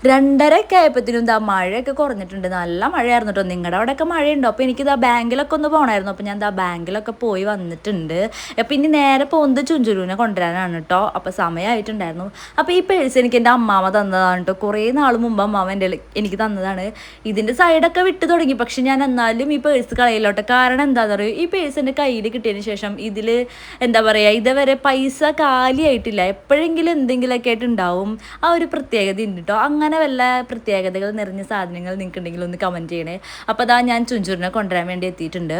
2:30 ആയപ്പോഴത്തേനും ഇതാ മഴയൊക്കെ കുറഞ്ഞിട്ടുണ്ട്. നല്ല മഴയായിരുന്നു കേട്ടോ. നിങ്ങളുടെ അവിടെയൊക്കെ മഴയുണ്ടോ? അപ്പോൾ എനിക്കിതാ ബാങ്കിലൊക്കെ ഒന്ന് പോകണമായിരുന്നു. അപ്പോൾ ഞാൻ ഇതാ ബാങ്കിലൊക്കെ പോയി വന്നിട്ടുണ്ട്. അപ്പോൾ ഇനി നേരെ പോകുന്നത് ചുഞ്ചുരുവിനെ കൊണ്ടുവരാനാണ് കേട്ടോ. അപ്പോൾ സമയമായിട്ടുണ്ടായിരുന്നു. അപ്പോൾ ഈ പേഴ്സ് എനിക്ക് എൻ്റെ അമ്മാമ്മ തന്നതാണ് കേട്ടോ. കുറേ നാൾ മുമ്പ് അമ്മാമ്മ എനിക്ക് തന്നതാണ്. ഇതിൻ്റെ സൈഡൊക്കെ വിട്ട് തുടങ്ങി, പക്ഷെ ഞാൻ എന്നാലും ഈ പേഴ്സ് കളയില്ലോട്ടെ. കാരണം എന്താണെന്ന് പറയുക, ഈ പേഴ്സ് എൻ്റെ കയ്യിൽ കിട്ടിയതിന് ശേഷം ഇതിൽ എന്താ പറയുക, ഇതുവരെ പൈസ കാലിയായിട്ടില്ല. എപ്പോഴെങ്കിലും എന്തെങ്കിലുമൊക്കെ ആയിട്ട് ഉണ്ടാവും. ആ ഒരു പ്രത്യേകത ഉണ്ട് കേട്ടോ. അങ്ങനെ വല്ല പ്രത്യേകതകൾ നിറഞ്ഞ സാധനങ്ങൾ നിങ്ങൾക്ക് ഉണ്ടെങ്കിൽ ഒന്ന് കമൻറ്റ് ചെയ്യണേ. അപ്പോൾ അതാ ഞാൻ ചുഞ്ചുറിനെ കൊണ്ടുവരാൻ വേണ്ടി എത്തിയിട്ടുണ്ട്.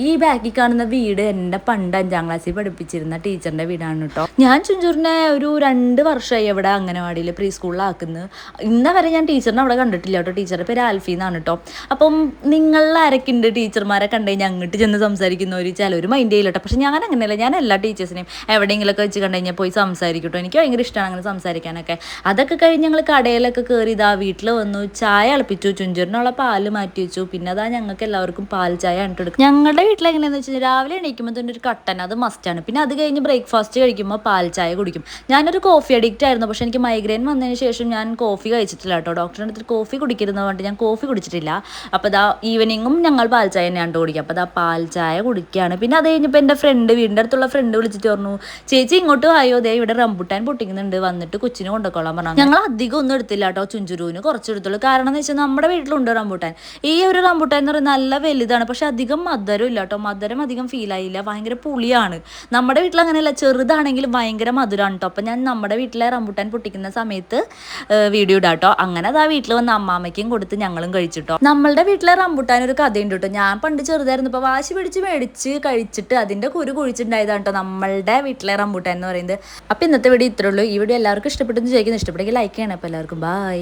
ഈ ബാക്കിൽ കാണുന്ന വീട് എൻ്റെ പണ്ട് 5ാം ക്ലാസ്സിൽ പഠിപ്പിച്ചിരുന്ന ടീച്ചറിൻ്റെ വീടാണ് കേട്ടോ. ഞാൻ ചുഞ്ചുറിനെ ഒരു 2 വർഷമായി അവിടെ അംഗനവാടിയിൽ പ്രീ സ്കൂളിലാക്കുന്നത്. ഇന്ന് വരെ ഞാൻ ടീച്ചറിനെ അവിടെ കണ്ടിട്ടില്ല കേട്ടോ. ടീച്ചറുടെ പേര് ആൽഫി എന്നാണ് കേട്ടോ. അപ്പം നിങ്ങളിൽ ആരൊക്കെ ഉണ്ട് ടീച്ചർമാരെ കണ്ടു കഴിഞ്ഞാൽ അങ്ങോട്ട് ചെന്ന് സംസാരിക്കുന്നവർ ചിലർ മൈൻഡ് ചെയ്യില്ല കേട്ടോ. പക്ഷെ ഞാൻ അങ്ങനെയല്ല. ഞാൻ എല്ലാ ടീച്ചേഴ്സിനെയും എവിടെയെങ്കിലുമൊക്കെ വെച്ച് കണ്ടു കഴിഞ്ഞാൽ പോയി സംസാരിക്കും കേട്ടോ. എനിക്ക് ഭയങ്കര ഇഷ്ടമാണ് അങ്ങനെ സംസാരിക്കാനൊക്കെ. അതൊക്കെ കഴിഞ്ഞ് ഞങ്ങൾ കടയിലൊക്കെ കയറി ഇതാ വീട്ടിൽ വന്നു. ചായ തിളപ്പിച്ചു, ചുഞ്ചുറിനുള്ള പാല് മാറ്റി വെച്ചു. പിന്നെ അതാ ഞങ്ങൾക്ക് എല്ലാവർക്കും പാൽ ചായ ഇട്ട് കൊടുക്കും. ഞങ്ങളുടെ വീട്ടിൽ എങ്ങനെയാണെന്ന് വെച്ച് കഴിഞ്ഞാൽ രാവിലെ എണീക്കുമ്പോൾ തന്നെ ഒരു കട്ടൻ, അത് മസ്റ്റാണ്. പിന്നെ അത് കഴിഞ്ഞ് ബ്രേക്ക്ഫാസ്റ്റ് കഴിക്കുമ്പോൾ പാൽ ചായ കുടിക്കും. ഞാനൊരു കോഫി അഡിക്റ്റ് ആയിരുന്നു. പക്ഷേ എനിക്ക് മൈഗ്രെയിൻ വന്നതിന് ശേഷം ഞാൻ കോഫി കഴിച്ചിട്ടില്ല കേട്ടോ. ഡോക്ടറിൻ്റെ അടുത്ത് കോഫി കുടിക്കരുതെന്ന് പറഞ്ഞിട്ട് ഞാൻ കോഫി കുടിച്ചിട്ടില്ല. അപ്പോൾ അതാ ഈവനിങ്ങും ഞങ്ങൾ പാൽ ചായ തന്നെയാണ് കുടിക്കുക. അപ്പോൾ അതാ പാൽ ചായ കുടിക്കുകയാണ്. പിന്നെ അത് കഴിഞ്ഞപ്പോൾ എൻ്റെ ഫ്രണ്ട്, വീടിൻ്റെ അടുത്തുള്ള ഫ്രണ്ട് വിളിച്ചിട്ട് പറഞ്ഞു, ചേച്ചി ഇങ്ങോട്ട് വായോ, ദേ ഇവിടെ റംബുട്ടാൻ പൊട്ടിക്കുന്നുണ്ട്, വന്നിട്ട് കൊച്ചിനെ കൊണ്ടുപോയിക്കോളാൻ പറഞ്ഞു. ഞങ്ങൾ അധികം ഒന്നും എടുത്തില്ല കേട്ടോ. ചുഞ്ചുരുവിന് കുറച്ച് എടുത്തുള്ളൂ. കാരണം എന്ന് വെച്ചാൽ നമ്മുടെ വീട്ടിലുണ്ട് റംബുട്ടാൻ. ഈ ഒരു റംബുട്ടാൻ എന്ന് പറയുന്നത് നല്ല വലുതാണ്, പക്ഷെ അധികം മധുരം ഇല്ല കേട്ടോ. മധുരം അധികം ഫീൽ ആയില്ല. ഭയങ്കര പുളിയാണ്. നമ്മുടെ വീട്ടിൽ അങ്ങനെയല്ല, ചെറുതാണെങ്കിലും ഭയങ്കര മധുരമാണ് കേട്ടോ. അപ്പം ഞാൻ നമ്മുടെ വീട്ടിലെ റംബുട്ടാൻ പൊട്ടിക്കുന്ന സമയത്ത് വീഡിയോ ഇടാം കേട്ടോ. അങ്ങനെ അതാ വീട്ടിൽ വന്ന് അമ്മാമ്മയ്ക്കും കൊടുത്ത് ഞങ്ങളും കഴിച്ചിട്ടോ. നമ്മളുടെ വീട്ടിലെ റംബുട്ടാൻ ഒരു കഥയുണ്ട് കേട്ടോ. ഞാൻ പണ്ട് ചെറുതായിരുന്നു, ഇപ്പോൾ വാശി പിടിച്ച് മേടിച്ച് കഴിച്ചിട്ട് അതിൻ്റെ കുരു കുഴിച്ചിട്ടുണ്ടായതാണ് കേട്ടോ നമ്മളുടെ വീട്ടിലെ റംബുട്ടാൻ എന്ന് പറയുന്നത്. അപ്പോൾ ഇന്നത്തെ വീഡിയോ ഇത്രേ ഉള്ളൂ. ഈ വീഡിയോ എല്ലാവർക്കും ഇഷ്ടപ്പെട്ടെന്ന് ചോദിക്കുന്നു. ഇഷ്ടപ്പെട്ടെങ്കിൽ ലൈക്ക് ചെയ്യണം. അപ്പോൾ എല്ലാവർക്കും ബൈ.